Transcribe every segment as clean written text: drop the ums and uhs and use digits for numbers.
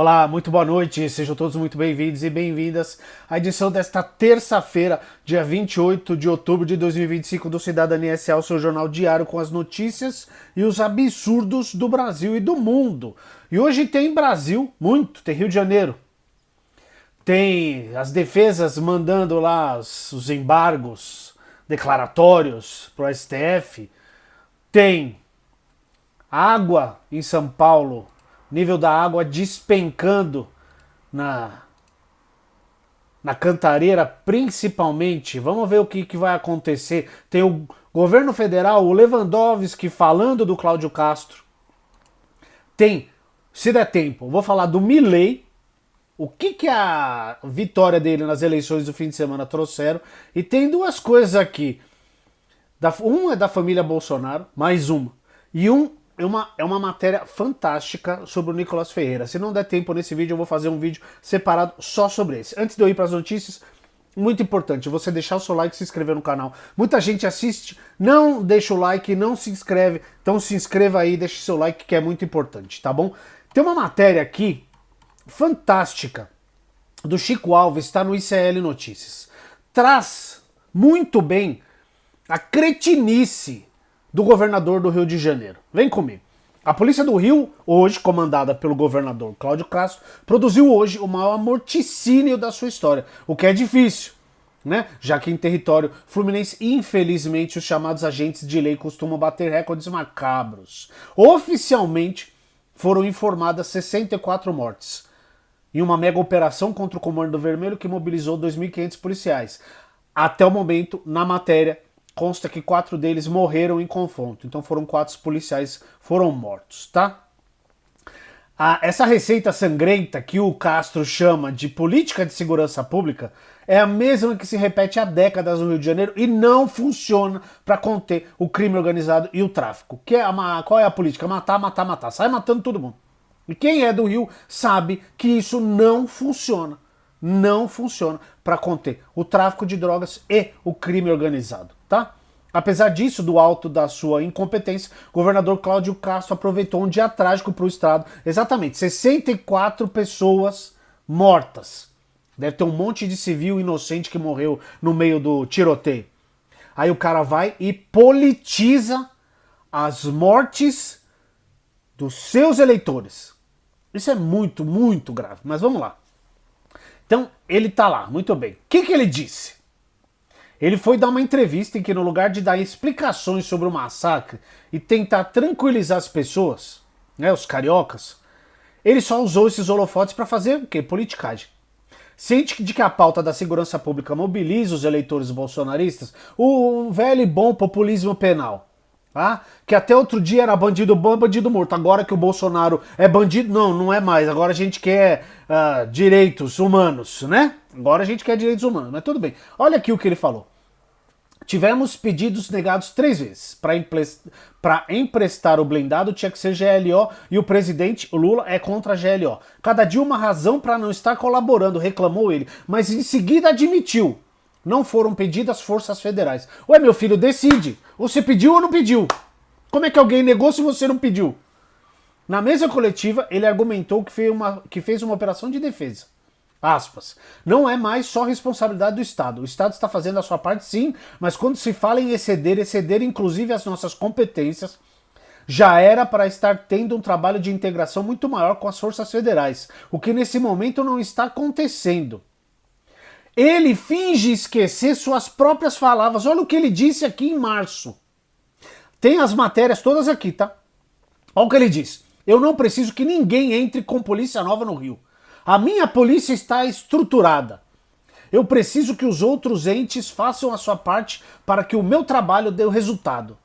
Olá, muito boa noite, sejam todos muito bem-vindos e bem-vindas à edição desta terça-feira, dia 28 de outubro de 2025 do Cidadania SA, o seu jornal diário com as notícias e os absurdos do Brasil e do mundo. E hoje tem Brasil, muito, tem Rio de Janeiro, tem as defesas mandando lá os embargos declaratórios para o STF, tem água em São Paulo, nível da água despencando na Cantareira, principalmente. Vamos ver o que vai acontecer. Tem o governo federal, o Lewandowski falando do Cláudio Castro. Tem, se der tempo, vou falar do Milei, o que a vitória dele nas eleições do fim de semana trouxeram. E tem duas coisas aqui. Um é da família Bolsonaro, mais uma. E é uma matéria fantástica sobre o Nicolas Ferreira. Se não der tempo nesse vídeo, eu vou fazer um vídeo separado só sobre esse. Antes de eu ir para as notícias, muito importante, você deixar o seu like e se inscrever no canal. Muita gente assiste, não deixa o like, não se inscreve. Então se inscreva aí, deixe seu like que é muito importante, tá bom? Tem uma matéria aqui, fantástica, do Chico Alves, está no ICL Notícias. Traz muito bem a cretinice do governador do Rio de Janeiro. Vem comigo. A polícia do Rio, hoje comandada pelo governador Cláudio Castro, produziu hoje o maior morticínio da sua história, o que é difícil, né? Já que em território fluminense, infelizmente, os chamados agentes de lei costumam bater recordes macabros. Oficialmente, foram informadas 64 mortes em uma mega operação contra o Comando Vermelho que mobilizou 2.500 policiais. Até o momento, na matéria, consta que 4 deles morreram em confronto. Então foram 4 policiais foram mortos, tá? Essa receita sangrenta que o Castro chama de política de segurança pública é a mesma que se repete há décadas no Rio de Janeiro e não funciona para conter o crime organizado e o tráfico. Qual é a política? Matar, matar, matar. Sai matando todo mundo. E quem é do Rio sabe que isso não funciona. Não funciona para conter o tráfico de drogas e o crime organizado, tá? Apesar disso, do alto da sua incompetência, o governador Cláudio Castro aproveitou um dia trágico para o estado. Exatamente, 64 pessoas mortas. Deve ter um monte de civil inocente que morreu no meio do tiroteio. Aí o cara vai e politiza as mortes dos seus eleitores. Isso é muito, muito grave, mas vamos lá. Então, ele tá lá, muito bem. O que ele disse? Ele foi dar uma entrevista em que, no lugar de dar explicações sobre o massacre e tentar tranquilizar as pessoas, né, os cariocas, ele só usou esses holofotes para fazer o quê? Politicagem. Ciente de que a pauta da segurança pública mobiliza os eleitores bolsonaristas, o velho e bom populismo penal. Ah, que até outro dia era bandido bom, bandido morto. Agora que o Bolsonaro é bandido, não é mais. Agora a gente quer direitos humanos, né? Agora a gente quer direitos humanos, mas tudo bem. Olha aqui o que ele falou. Tivemos pedidos negados 3 vezes. Para emprestar o blindado tinha que ser GLO e o presidente, o Lula, é contra a GLO. Cada dia uma razão para não estar colaborando, reclamou ele. Mas em seguida admitiu. Não foram pedidas forças federais. Ué, meu filho, decide. Você pediu ou não pediu? Como é que alguém negou se você não pediu? Na mesa coletiva, ele argumentou que fez uma operação de defesa. Aspas. Não é mais só responsabilidade do Estado. O Estado está fazendo a sua parte, sim, mas quando se fala em exceder inclusive as nossas competências, já era para estar tendo um trabalho de integração muito maior com as forças federais, o que nesse momento não está acontecendo. Ele finge esquecer suas próprias palavras. Olha o que ele disse aqui em março. Tem as matérias todas aqui, tá? Olha o que ele diz. Eu não preciso que ninguém entre com polícia nova no Rio. A minha polícia está estruturada. Eu preciso que os outros entes façam a sua parte para que o meu trabalho dê o resultado.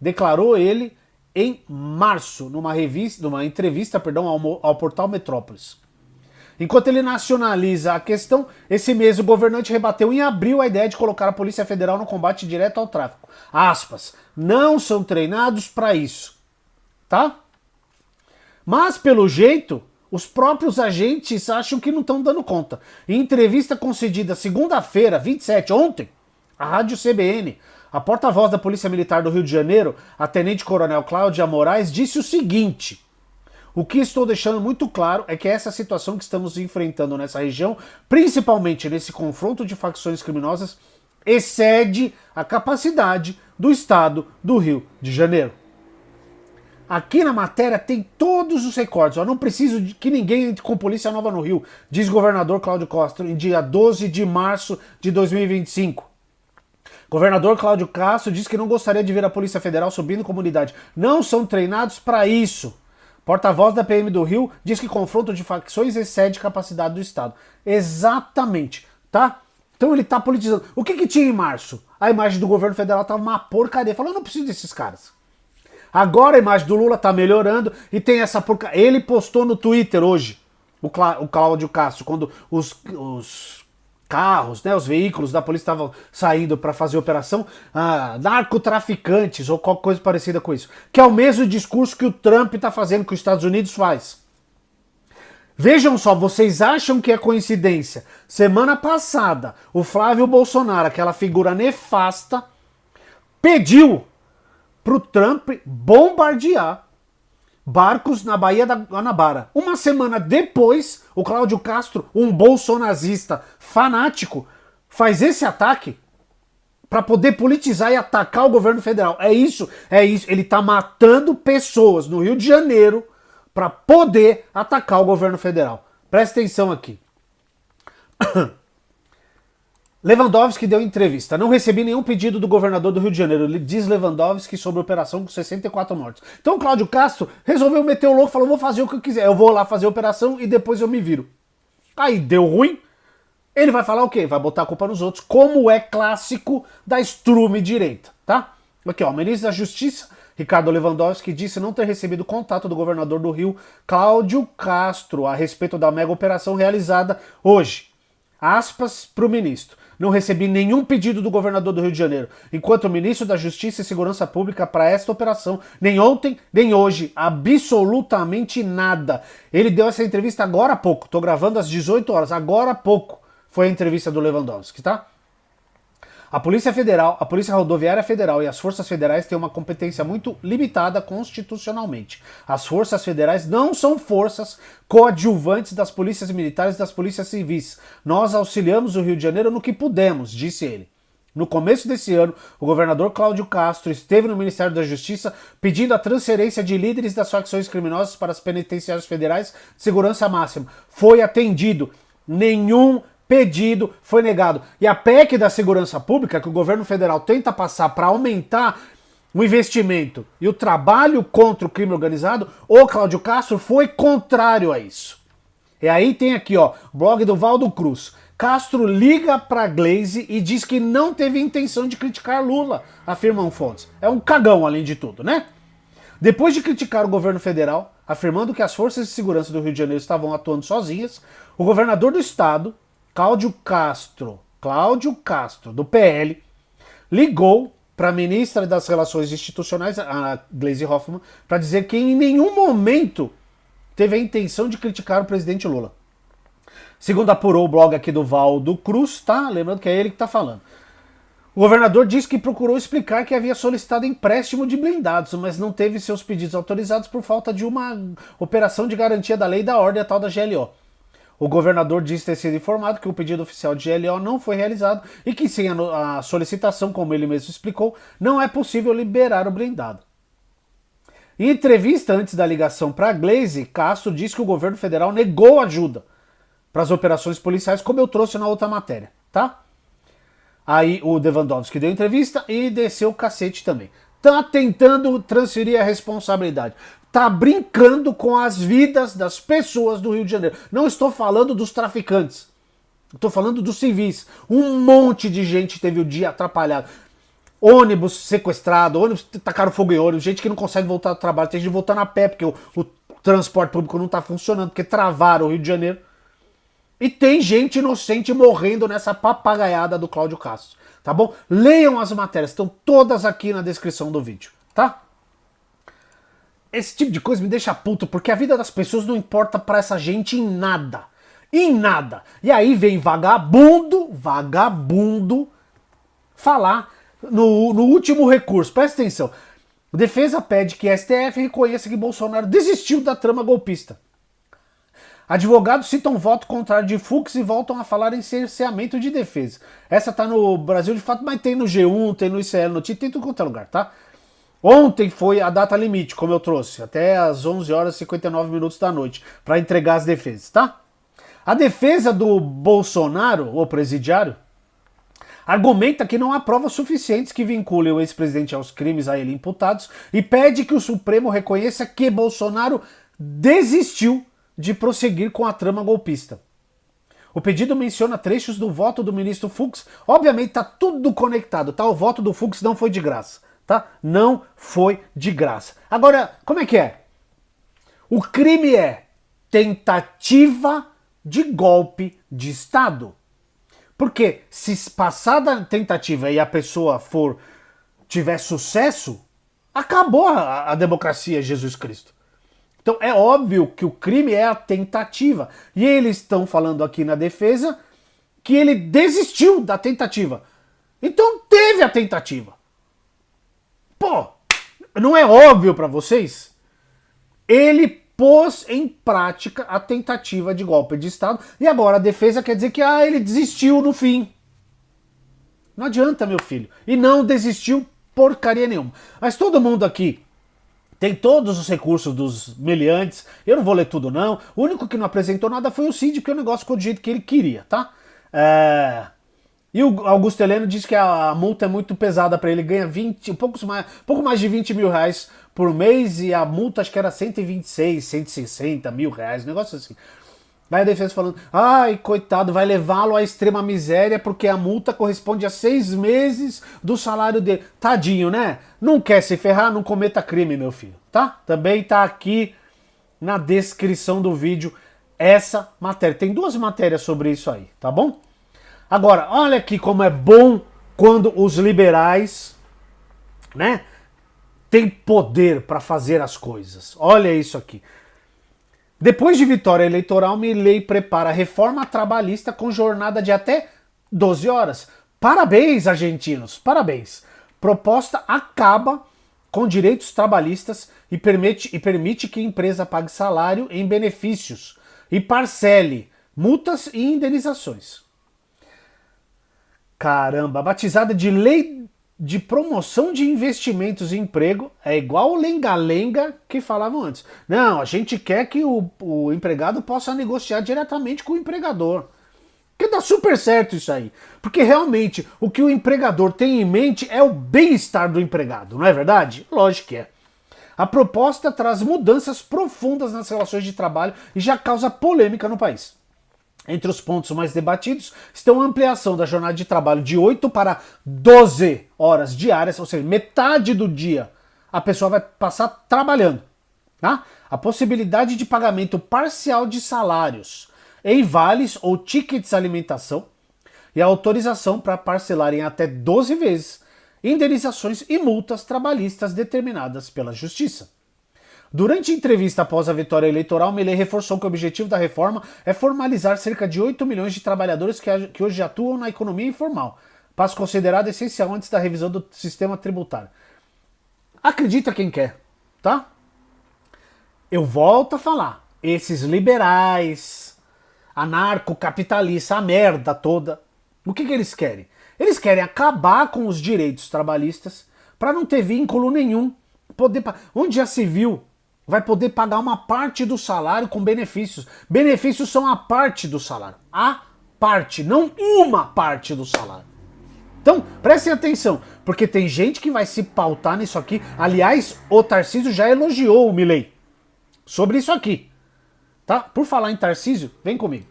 Declarou ele em março, numa entrevista ao portal Metrópolis. Enquanto ele nacionaliza a questão, esse mês o governante rebateu em abril a ideia de colocar a Polícia Federal no combate direto ao tráfico. Aspas. Não são treinados para isso. Tá? Mas, pelo jeito, os próprios agentes acham que não estão dando conta. Em entrevista concedida segunda-feira, 27, ontem, à Rádio CBN, a porta-voz da Polícia Militar do Rio de Janeiro, a Tenente Coronel Cláudia Moraes, disse o seguinte: O que estou deixando muito claro é que essa situação que estamos enfrentando nessa região, principalmente nesse confronto de facções criminosas, excede a capacidade do Estado do Rio de Janeiro. Aqui na matéria tem todos os recortes. Eu não preciso de que ninguém entre com Polícia Nova no Rio, diz o governador Cláudio Castro em dia 12 de março de 2025. Governador Cláudio Castro diz que não gostaria de ver a Polícia Federal subindo comunidade. Não são treinados para isso. Porta-voz da PM do Rio diz que confronto de facções excede capacidade do Estado. Exatamente, tá? Então ele tá politizando. O que tinha em março? A imagem do governo federal tava uma porcaria. Falou, eu não preciso desses caras. Agora a imagem do Lula tá melhorando e tem essa porcaria. Ele postou no Twitter hoje, o Cláudio Castro, quando os carros, né, os veículos da polícia estavam saindo para fazer operação, narcotraficantes ou qualquer coisa parecida com isso. Que é o mesmo discurso que o Trump tá fazendo, que os Estados Unidos faz. Vejam só, vocês acham que é coincidência? Semana passada, o Flávio Bolsonaro, aquela figura nefasta, pediu pro Trump bombardear barcos na Baía da Guanabara. Uma semana depois, o Cláudio Castro, um bolsonazista fanático, faz esse ataque para poder politizar e atacar o governo federal. É isso. Ele tá matando pessoas no Rio de Janeiro para poder atacar o governo federal. Presta atenção aqui. Lewandowski deu entrevista. Não recebi nenhum pedido do governador do Rio de Janeiro. Ele diz Lewandowski sobre a operação com 64 mortos. Então o Cláudio Castro resolveu meter o louco, falou, vou fazer o que eu quiser. Eu vou lá fazer a operação e depois eu me viro. Aí deu ruim. Ele vai falar o quê? Vai botar a culpa nos outros, como é clássico da estrume direita, tá? Aqui, ó, o ministro da Justiça, Ricardo Lewandowski, disse não ter recebido contato do governador do Rio, Cláudio Castro, a respeito da mega operação realizada hoje. Aspas para o ministro. Não recebi nenhum pedido do governador do Rio de Janeiro, enquanto o ministro da Justiça e Segurança Pública para esta operação, nem ontem, nem hoje, absolutamente nada. Ele deu essa entrevista agora há pouco, tô gravando às 18 horas, agora há pouco foi a entrevista do Lewandowski, tá? A Polícia Federal, a Polícia Rodoviária Federal e as Forças Federais têm uma competência muito limitada constitucionalmente. As Forças Federais não são forças coadjuvantes das polícias militares e das polícias civis. Nós auxiliamos o Rio de Janeiro no que pudemos, disse ele. No começo desse ano, o governador Cláudio Castro esteve no Ministério da Justiça pedindo a transferência de líderes das facções criminosas para as penitenciárias federais de segurança máxima. Foi atendido. Nenhum pedido foi negado. E a PEC da segurança pública, que o governo federal tenta passar para aumentar o investimento e o trabalho contra o crime organizado, o Cláudio Castro foi contrário a isso. E aí tem aqui, ó, o blog do Valdo Cruz. Castro liga para Glaze e diz que não teve intenção de criticar Lula, afirmam fontes. É um cagão, além de tudo, né? Depois de criticar o governo federal, afirmando que as forças de segurança do Rio de Janeiro estavam atuando sozinhas, o governador do estado, Cláudio Castro, do PL, ligou para a ministra das Relações Institucionais, a Gleisi Hoffmann, para dizer que em nenhum momento teve a intenção de criticar o presidente Lula. Segundo apurou o blog aqui do Valdo Cruz, tá? Lembrando que é ele que tá falando. O governador disse que procurou explicar que havia solicitado empréstimo de blindados, mas não teve seus pedidos autorizados por falta de uma operação de garantia da lei e da ordem, a tal da GLO. O governador disse ter sido informado que o pedido oficial de GLO não foi realizado e que sem a solicitação, como ele mesmo explicou, não é possível liberar o blindado. Em entrevista antes da ligação para a Glaze, Castro disse que o governo federal negou ajuda para as operações policiais, como eu trouxe na outra matéria, tá? Aí o Lewandowski deu entrevista e desceu o cacete também. Tá tentando transferir a responsabilidade. Tá brincando com as vidas das pessoas do Rio de Janeiro. Não estou falando dos traficantes. Estou falando dos civis. Um monte de gente teve o dia atrapalhado. Ônibus sequestrado, ônibus tacaram fogo em ônibus, gente que não consegue voltar ao trabalho, tem gente voltando a pé porque o transporte público não está funcionando, porque travaram o Rio de Janeiro. E tem gente inocente morrendo nessa papagaiada do Cláudio Castro, tá bom? Leiam as matérias, estão todas aqui na descrição do vídeo, tá? Esse tipo de coisa me deixa puto, porque a vida das pessoas não importa pra essa gente em nada. Em nada. E aí vem vagabundo, falar no último recurso. Presta atenção. A defesa pede que a STF reconheça que Bolsonaro desistiu da trama golpista. Advogados citam voto contrário de Fux e voltam a falar em cerceamento de defesa. Essa tá no Brasil de fato, mas tem no G1, tem no ICL Notícias, tem em tudo quanto é lugar, tá? Ontem foi a data limite, como eu trouxe, até às 11 horas e 59 minutos da noite, para entregar as defesas, tá? A defesa do Bolsonaro, o presidiário, argumenta que não há provas suficientes que vinculem o ex-presidente aos crimes a ele imputados e pede que o Supremo reconheça que Bolsonaro desistiu de prosseguir com a trama golpista. O pedido menciona trechos do voto do ministro Fux. Obviamente tá tudo conectado, tá? O voto do Fux não foi de graça, tá? Não foi de graça. Agora, como é que é? O crime é tentativa de golpe de Estado. Porque se passar da tentativa e a pessoa tiver sucesso, acabou a democracia, Jesus Cristo. Então é óbvio que o crime é a tentativa. E eles estão falando aqui na defesa que ele desistiu da tentativa. Então teve a tentativa. Pô, não é óbvio para vocês? Ele pôs em prática a tentativa de golpe de Estado e agora a defesa quer dizer que ele desistiu no fim. Não adianta, meu filho. E não desistiu porcaria nenhuma. Mas todo mundo aqui tem todos os recursos dos meliantes. Eu não vou ler tudo, não. O único que não apresentou nada foi o Cid, porque o negócio ficou do jeito que ele queria, tá? E o Augusto Heleno diz que a multa é muito pesada para ele. Ganha pouco mais de 20 mil reais por mês e a multa acho que era 126, 160 mil reais, um negócio assim. Vai a defesa falando, ai, coitado, vai levá-lo à extrema miséria porque a multa corresponde a 6 meses do salário dele. Tadinho, né? Não quer se ferrar, não cometa crime, meu filho, tá? Também tá aqui na descrição do vídeo essa matéria. Tem 2 matérias sobre isso aí, tá bom? Agora, olha aqui como é bom quando os liberais, né, têm poder para fazer as coisas. Olha isso aqui. Depois de vitória eleitoral, Milei prepara reforma trabalhista com jornada de até 12 horas. Parabéns, argentinos, parabéns. Proposta acaba com direitos trabalhistas e permite que a empresa pague salário em benefícios e parcele multas e indenizações. Caramba, batizada de Lei de Promoção de Investimentos e Emprego, é igual o lenga-lenga que falavam antes. Não, a gente quer que o empregado possa negociar diretamente com o empregador. Porque dá super certo isso aí. Porque realmente o que o empregador tem em mente é o bem-estar do empregado, não é verdade? Lógico que é. A proposta traz mudanças profundas nas relações de trabalho e já causa polêmica no país. Entre os pontos mais debatidos estão a ampliação da jornada de trabalho de 8 para 12 horas diárias, ou seja, metade do dia a pessoa vai passar trabalhando. Tá? A possibilidade de pagamento parcial de salários em vales ou tickets alimentação e a autorização para parcelar em até 12 vezes indenizações e multas trabalhistas determinadas pela Justiça. Durante entrevista após a vitória eleitoral, Milei reforçou que o objetivo da reforma é formalizar cerca de 8 milhões de trabalhadores que hoje atuam na economia informal, passo considerado essencial antes da revisão do sistema tributário. Acredita quem quer, tá? Eu volto a falar, esses liberais, anarcocapitalistas, a merda toda, o que eles querem? Eles querem acabar com os direitos trabalhistas para não ter vínculo nenhum. Onde já se viu, vai poder pagar uma parte do salário com benefícios. Benefícios são a parte do salário. A parte, não uma parte do salário. Então, prestem atenção, porque tem gente que vai se pautar nisso aqui. Aliás, o Tarcísio já elogiou o Milei sobre isso aqui. Tá? Por falar em Tarcísio, vem comigo.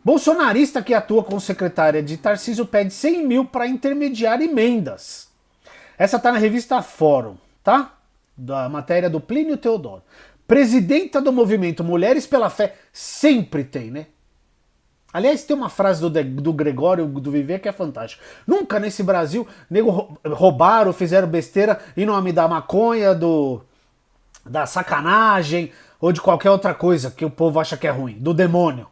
Bolsonarista que atua como secretária de Tarcísio pede 100 mil para intermediar emendas. Essa tá na revista Fórum, tá? Da matéria do Plínio Teodoro. Presidenta do movimento Mulheres pela Fé, sempre tem, né? Aliás, tem uma frase do Gregório do Viver que é fantástica. Nunca nesse Brasil nego roubaram, fizeram besteira em nome da maconha, da sacanagem ou de qualquer outra coisa que o povo acha que é ruim, do demônio.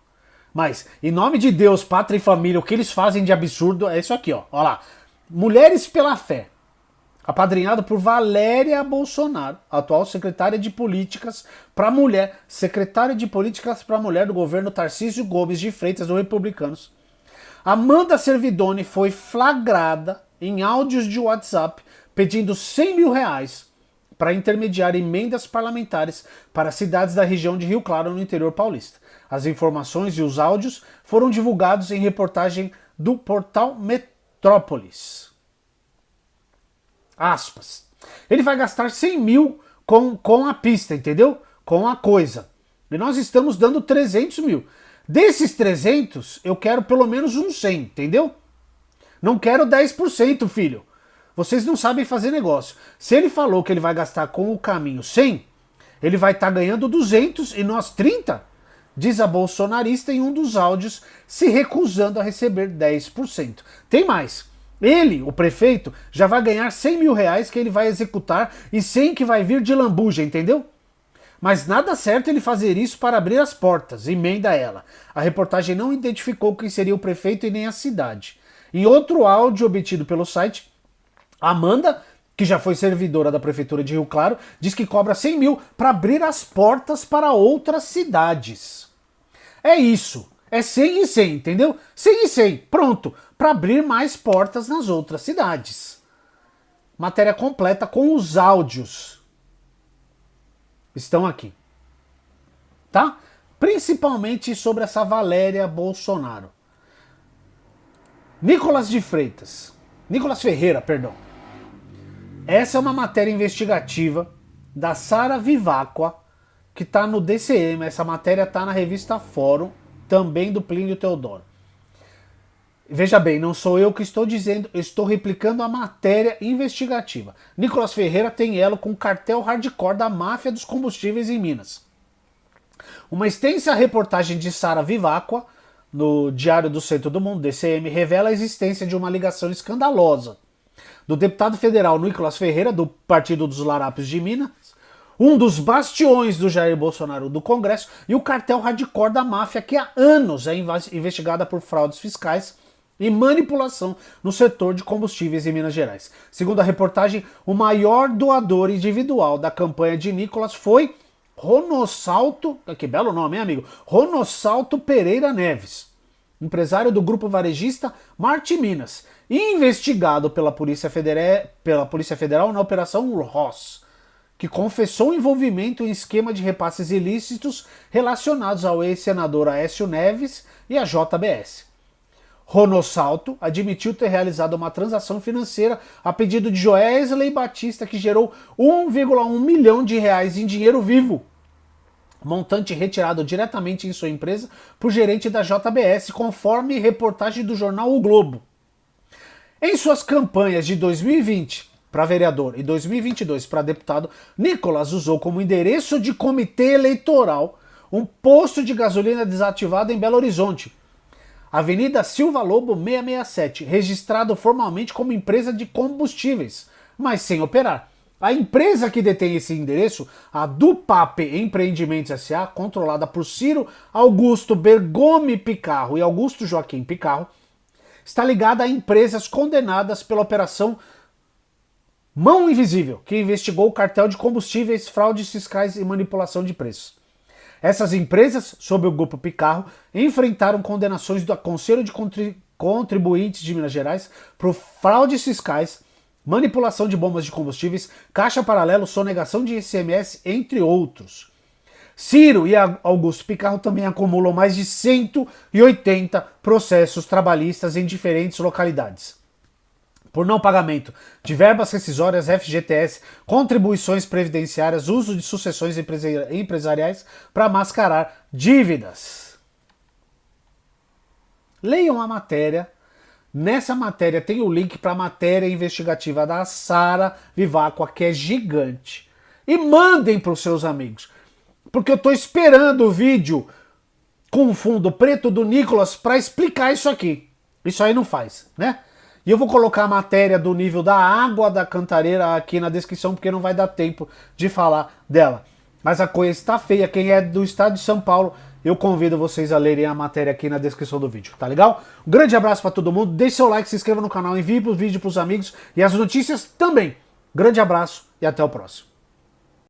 Mas, em nome de Deus, pátria e família, o que eles fazem de absurdo é isso aqui, ó. Olha lá. Mulheres pela Fé. apadrinhado por Valéria Bolsonaro, atual secretária de Políticas para Mulher, secretária de Políticas para Mulher do governo Tarcísio Gomes de Freitas, do Republicanos. Amanda Servidoni foi flagrada em áudios de WhatsApp pedindo R$100 mil para intermediar emendas parlamentares para cidades da região de Rio Claro, no interior paulista. As informações e os áudios foram divulgados em reportagem do portal Metrópolis. Aspas. Ele vai gastar 100 mil com a pista, entendeu? Com a coisa. E nós estamos dando 300 mil. Desses 300, eu quero pelo menos uns 100, entendeu? Não quero 10%, filho. Vocês não sabem fazer negócio. Se ele falou que ele vai gastar com o caminho 100, ele vai estar ganhando 200 e nós 30, diz a bolsonarista em um dos áudios, se recusando a receber 10%. Tem mais. Ele, o prefeito, já vai ganhar R$100 mil que ele vai executar e 100 que vai vir de lambuja, entendeu? Mas nada certo ele fazer isso para abrir as portas, emenda ela. A reportagem não identificou quem seria o prefeito e nem a cidade. Em outro áudio obtido pelo site, Amanda, que já foi servidora da Prefeitura de Rio Claro, diz que cobra 100 mil para abrir as portas para outras cidades. É isso. É 100 e 100, entendeu? 100 e 100, pronto, para abrir mais portas nas outras cidades. Matéria completa com os áudios. Estão aqui. Tá? Principalmente sobre essa Valéria Bolsonaro. Nicolas Ferreira, perdão. Essa é uma matéria investigativa da Sara Vivacqua, que está no DCM. Essa matéria está na revista Fórum, também do Plínio Teodoro. Veja bem, não sou eu que estou dizendo, eu estou replicando a matéria investigativa. Nicolas Ferreira tem elo com o cartel hardcore da máfia dos combustíveis em Minas. Uma extensa reportagem de Sara Vivacqua, no Diário do Centro do Mundo, DCM, revela a existência de uma ligação escandalosa do deputado federal Nicolas Ferreira, do Partido dos Larápios de Minas, um dos bastiões do Jair Bolsonaro do Congresso, e o cartel hardcore da máfia, que há anos é investigada por fraudes fiscais e manipulação no setor de combustíveis em Minas Gerais. Segundo a reportagem, o maior doador individual da campanha de Nicolas foi Ronossalto, que belo nome, hein, amigo? Ronossalto Pereira Neves, empresário do grupo varejista Marte Minas, investigado pela Polícia Federal na Operação Ross, que confessou envolvimento em esquema de repasses ilícitos relacionados ao ex-senador Aécio Neves e à JBS. Ronossalto admitiu ter realizado uma transação financeira a pedido de Joesley Batista, que gerou 1,1 milhão de reais em dinheiro vivo, montante retirado diretamente em sua empresa por gerente da JBS, conforme reportagem do jornal O Globo. Em suas campanhas de 2020 para vereador e 2022 para deputado, Nicolas usou como endereço de comitê eleitoral um posto de gasolina desativado em Belo Horizonte, Avenida Silva Lobo 667, registrado formalmente como empresa de combustíveis, mas sem operar. A empresa que detém esse endereço, a Dupap Empreendimentos S.A., controlada por Ciro Augusto Bergome Picarro e Augusto Joaquim Picarro, está ligada a empresas condenadas pela Operação Mão Invisível, que investigou o cartel de combustíveis, fraudes fiscais e manipulação de preços. Essas empresas, sob o grupo Picarro, enfrentaram condenações do Conselho de Contribuintes de Minas Gerais por fraudes fiscais, manipulação de bombas de combustíveis, caixa paralelo, sonegação de ICMS, entre outros. Ciro e Augusto Picarro também acumulam mais de 180 processos trabalhistas em diferentes localidades, por não pagamento de verbas rescisórias, FGTS, contribuições previdenciárias, uso de sucessões empresariais para mascarar dívidas. Leiam a matéria. Nessa matéria tem o link para a matéria investigativa da Sara Vivacqua, que é gigante. E mandem para os seus amigos, porque eu estou esperando o vídeo com fundo preto do Nicolas para explicar isso aqui. Isso aí não faz, né? E eu vou colocar a matéria do nível da água da Cantareira aqui na descrição, porque não vai dar tempo de falar dela. Mas a coisa está feia. Quem é do estado de São Paulo, eu convido vocês a lerem a matéria aqui na descrição do vídeo, tá legal? Um grande abraço para todo mundo, deixe seu like, se inscreva no canal, envie o vídeo para os amigos e as notícias também. Grande abraço e até o próximo.